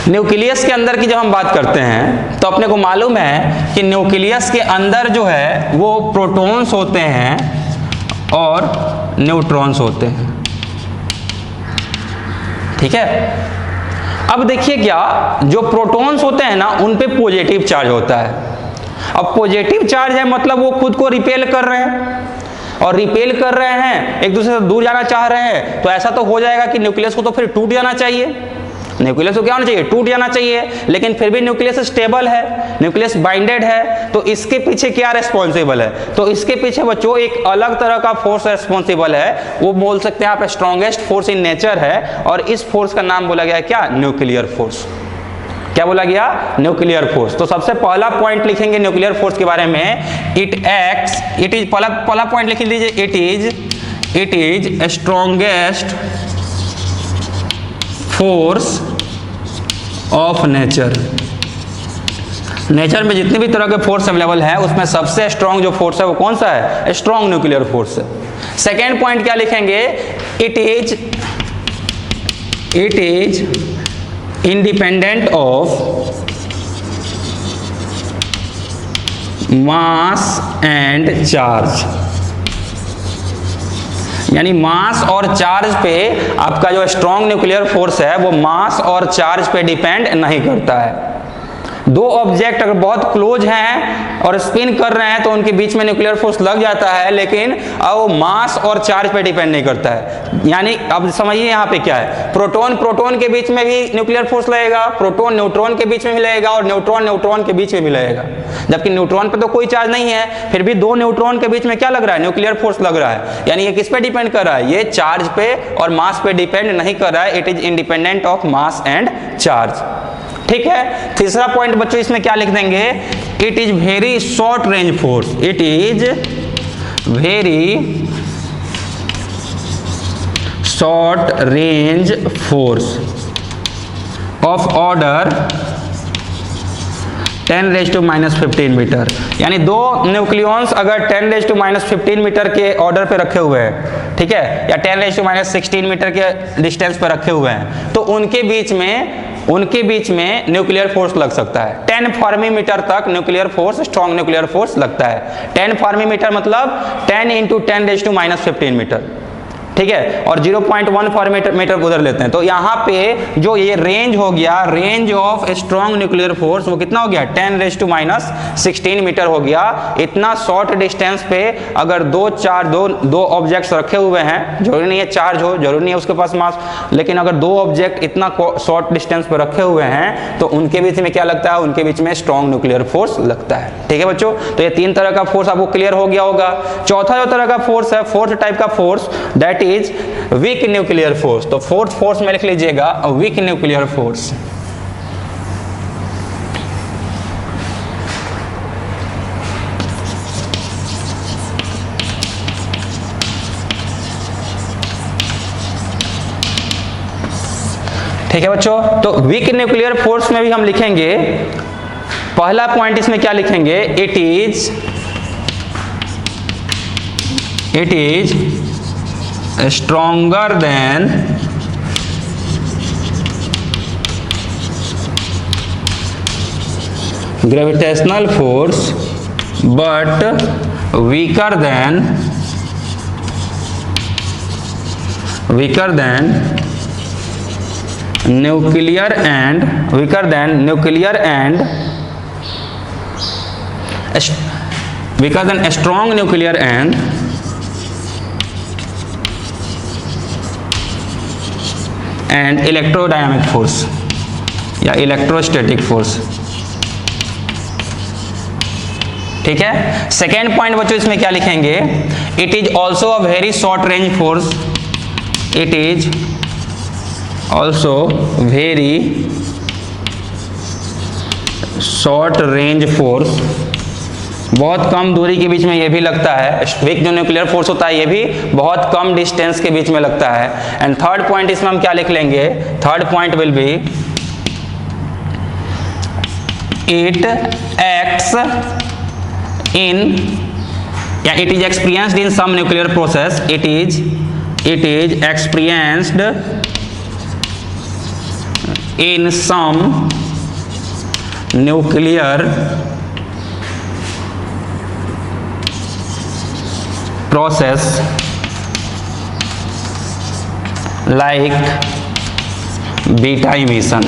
न्यूक्लियस के अंदर की जब हम बात करते हैं तो अपने को मालूम है कि न्यूक्लियस के अंदर जो है वो प्रोटॉन्स होते हैं और न्यूट्रॉन्स होते हैं, ठीक है। अब देखिए क्या, जो प्रोटॉन्स होते हैं ना उन पे पॉजिटिव चार्ज होता है। अब पॉजिटिव चार्ज है मतलब वो खुद को रिपेल कर रहे हैं, और रिपेल कर रहे हैं, एक दूसरे से दूर जाना चाह रहे हैं, तो ऐसा तो हो जाएगा कि न्यूक्लियस को तो फिर टूट जाना चाहिए, न्यूक्लियस को क्या होना चाहिए, टूट जाना चाहिए। लेकिन फिर भी न्यूक्लियस स्टेबल है, न्यूक्लियस बाइंडेड है, तो इसके पीछे क्या रेस्पॉन्सिबल है, तो इसके पीछे बच्चों एक अलग तरह का फोर्स रेस्पॉन्सिबल है, वो बोल सकते हैं आप स्ट्रॉन्गेस्ट फोर्स इन नेचर है, और इस फोर्स का नाम बोला गया है क्या, न्यूक्लियर फोर्स। क्या बोला गया? Nuclear force. तो सबसे पहला पॉइंट लिखेंगे न्यूक्लियर फोर्स के बारे में, इट इज पहला पॉइंट लिख लीजिए, it is strongest force of nature. Nature में जितने भी तरह के फोर्स अवेलेबल है उसमें सबसे स्ट्रॉन्ग जो फोर्स है वो कौन सा है? स्ट्रॉन्ग न्यूक्लियर फोर्स है। सेकेंड पॉइंट क्या लिखेंगे? It is independent of mass and charge. यानी मास और चार्ज पे आपका जो स्ट्रॉन्ग न्यूक्लियर फोर्स है वो मास और चार्ज पे डिपेंड नहीं करता है। दो ऑब्जेक्ट अगर बहुत क्लोज हैं और स्पिन कर रहे हैं तो उनके बीच में न्यूक्लियर फोर्स लग जाता है, लेकिन वो मास और चार्ज पे डिपेंड नहीं करता है। यानी अब समझिए यहाँ पे क्या है, प्रोटॉन प्रोटॉन के बीच में भी न्यूक्लियर फोर्स लगेगा, प्रोटॉन न्यूट्रॉन के बीच में भी लगेगा और न्यूट्रॉन न्यूट्रॉन के बीच में भी लगेगा। जबकि न्यूट्रॉन पे तो कोई चार्ज नहीं है, फिर भी दो न्यूट्रॉन के बीच में क्या लग रहा है? न्यूक्लियर फोर्स लग रहा है। यानी ये किस पे डिपेंड कर रहा है? ये चार्ज पे और मास पे डिपेंड नहीं कर रहा है। It is independent of mass and charge. ठीक है। तीसरा पॉइंट बच्चों इसमें क्या लिख देंगे? It is very short range force. It is very short range force of order 10⁻⁻15 metre. यानी दो न्यूक्लियॉन्स अगर 10⁻⁻15 मीटर के ऑर्डर पे रखे हुए हैं, ठीक है, या 10⁻16 मीटर के डिस्टेंस पे रखे हुए हैं, तो उनके बीच में न्यूक्लियर फोर्स लग सकता है। 10 फर्मी-मीटर तक nuclear force, strong nuclear force लगता है। 10 फर्मी-मीटर मतलब 10 × 10⁻15 मीटर, ठीक है, और 0.1 फर्मी-मीटर उधर लेते हैं। तो यहाँ पे जो ये रेंज हो गया, range of strong nuclear force, वो कितना हो गया? 10⁻16 मीटर हो गया। इतना शॉर्ट डिस्टेंस पे अगर दो ऑब्जेक्ट्स रखे हुए हैं, जरूरी नहीं है चार्ज हो, जरूरी नहीं है उसके पास मास, लेकिन अगर दो ऑब्जेक्ट इतना शॉर्ट डिस्टेंस पे रखे हुए हैं तो उनके बीच में क्या लगता है? उनके बीच में स्ट्रॉन्ग न्यूक्लियर फोर्स लगता है। ठीक है बच्चों, तो ये 3 तरह का फोर्स आपको क्लियर हो गया होगा। चौथा जो तरह का फोर्स है, फोर्थ टाइप का force, that is weak nuclear force. तो फोर्थ फोर्स में लिख लीजिएगा वीक न्यूक्लियर फोर्स। ठीक है बच्चों, तो वीक न्यूक्लियर फोर्स में भी हम लिखेंगे, पहला पॉइंट इसमें क्या लिखेंगे? It is stronger than gravitational force but weaker than nuclear and strong nuclear and electrodynamic force या इलेक्ट्रोस्टैटिक फोर्स। ठीक है। सेकेंड पॉइंट बच्चों इसमें क्या लिखेंगे? It is also a very short range force. It is also very short range force. बहुत कम दूरी के बीच में ये भी लगता है। वीक जो न्यूक्लियर फोर्स होता है ये भी बहुत कम डिस्टेंस के बीच में लगता है। एंड थर्ड पॉइंट इसमें हम क्या लिख लेंगे? Third point will be it acts in या it is experienced in some nuclear process. It is experienced in some nuclear process like beta emission.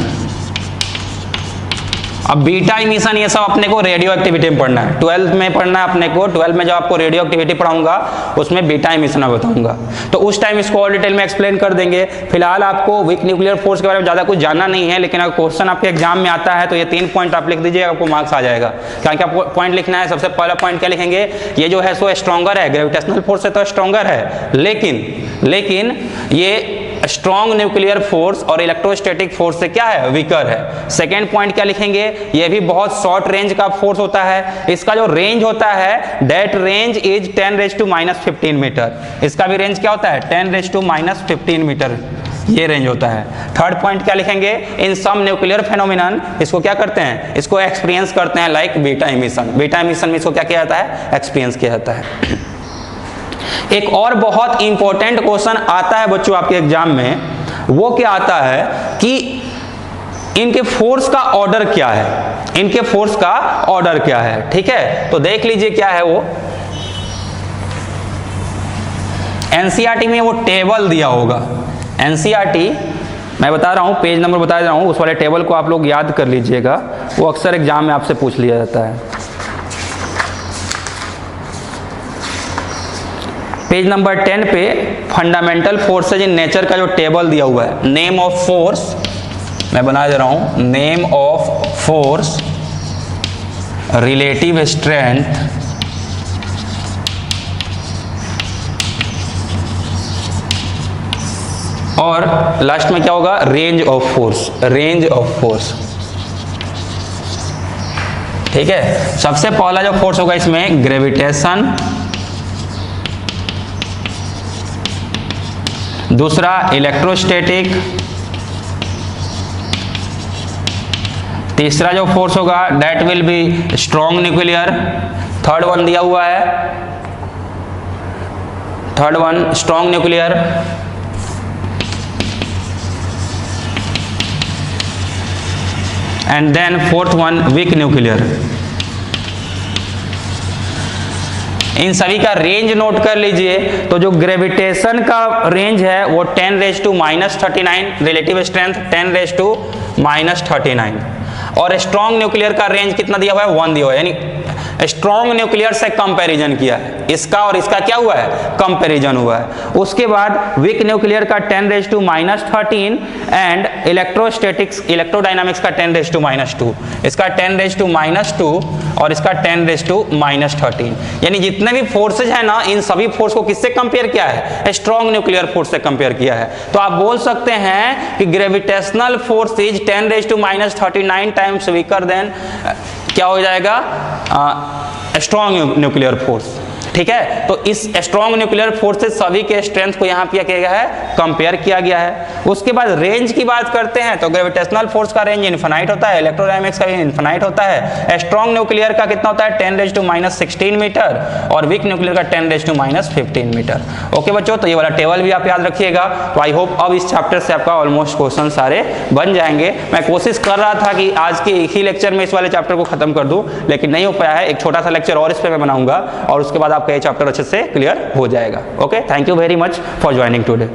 अब बीटा इमिशन ये सब अपने को रेडियो एक्टिविटी में पढ़ना है, 12th में पढ़ना है अपने को। 12th में जब आपको रेडियो एक्टिविटी पढ़ाऊंगा उसमें बीटा इमिशन मैं बताऊंगा, तो उस टाइम इसको और डिटेल में एक्सप्लेन कर देंगे। फिलहाल आपको वीक न्यूक्लियर फोर्स के बारे में ज़्यादा कुछ जानना नहीं है, लेकिन अगर क्वेश्चन आपके एग्जाम में आता है तो ये 3 पॉइंट आप लिख दीजिए, आपको मार्क्स आ जाएगा। क्या क्या पॉइंट लिखना है? सबसे पहला पॉइंट क्या लिखेंगे? ये जो है सो स्ट्रॉन्गर है, ग्रेविटेशनल फोर्स से तो स्ट्रॉन्गर है, लेकिन ये स्ट्रॉन्ग न्यूक्लियर फोर्स और इलेक्ट्रोस्टैटिक फोर्स से क्या है, वीकर है। सेकेंड पॉइंट क्या लिखेंगे, ये भी बहुत शॉर्ट रेंज का फोर्स होता है, इसका जो रेंज होता है दैट रेंज इज 10⁻⁻15 मीटर, इसका भी रेंज क्या होता है 10⁻⁻15 मीटर, ये रेंज होता है। थर्ड पॉइंट क्या लिखेंगे, इन सम न्यूक्लियर फेनोमेनन, इसको क्या करते हैं, इसको एक्सपीरियंस करते हैं like beta emission, beta emission में इसको क्या किया जाता है, एक्सपीरियंस किया जाता है। एक और बहुत इंपॉर्टेंट क्वेश्चन आता है बच्चों आपके एग्जाम में, वो क्या आता है कि इनके फोर्स का ऑर्डर क्या है, इनके फोर्स का ऑर्डर क्या है, ठीक है। तो देख लीजिए क्या है वो, एनसीईआरटी में वो टेबल दिया होगा, एनसीईआरटी मैं बता रहा हूँ, पेज नंबर बता रहा हूँ, उस वाले टेबल को आप लोग याद कर लीजिएगा, वो अक्सर एग्जाम में आपसे पूछ लिया जाता है। पेज नंबर 10 पे फंडामेंटल फोर्सेज इन नेचर का जो टेबल दिया हुआ है, नेम ऑफ फोर्स मैं बना दे रहा हूँ, name of force, relative strength, और लास्ट में क्या होगा, range of force, range of force, ठीक है। सबसे पहला जो फोर्स होगा इसमें ग्रेविटेशन, दूसरा इलेक्ट्रोस्टैटिक, तीसरा जो फोर्स होगा that will be strong nuclear, third one दिया हुआ है, third one strong nuclear, and then fourth one weak nuclear. इन सभी का रेंज नोट कर लीजिए। तो जो ग्रेविटेशन का रेंज है वो 10⁻⁻39, रिलेटिव स्ट्रेंथ 10⁻⁻39, और स्ट्रॉन्ग न्यूक्लियर का रेंज कितना दिया हुआ है, 1 दिया हुआ है, यानी स्ट्रॉन्ग न्यूक्लियर से कंपैरिजन किया है, इसका और इसका क्या हुआ है, कंपैरिजन हुआ है। उसके बाद वीक न्यूक्लियर का 10⁻⁻13 एंड इलेक्ट्रोस्टैटिक्स, इलेक्ट्रोडायनामिक्स का 10⁻⁻2, इसका 10⁻⁻2 और इसका 10⁻⁻13, यानी जितने भी फोर्सेज है ना, इन सभी फोर्स को किससे कंपेयर किया है, स्ट्रॉन्ग न्यूक्लियर फोर्स से कंपेयर किया है। तो आप बोल सकते हैं कि gravitational force is 10⁻⁻39 times weaker then क्या हो जाएगा, स्ट्रॉन्ग न्यूक्लियर फोर्स, ठीक है। तो इस स्ट्रॉन्ग न्यूक्लियर फोर्स से सभी के स्ट्रेंथ को यहाँ क्या किया गया है, कंपेयर किया गया है। उसके बाद रेंज की बात करते हैं तो ग्रेविटेशनल फोर्स का रेंज इनफाइनाइट होता है, इलेक्ट्रोडायनामिक्स का भी इनफाइनाइट होता है, स्ट्रॉन्ग न्यूक्लियर का कितना होता है 10⁻⁻16 मीटर, और वीक न्यूक्लियर का 10⁻⁻15 मीटर। ओके बच्चों, तो ये वाला टेबल भी आप याद रखिएगा। तो आई होप अब इस चैप्टर से आपका ऑलमोस्ट क्वेश्चन सारे बन जाएंगे। मैं कोशिश कर रहा था कि आज के एक ही लेक्चर में इस वाले चैप्टर को खत्म कर दूं, लेकिन नहीं हो पाया है। एक छोटा सा लेक्चर और इस पे मैं बनाऊंगा और उसके बाद आपका ये चैप्टर अच्छे से क्लियर हो जाएगा। Okay, thank you very much for joining today.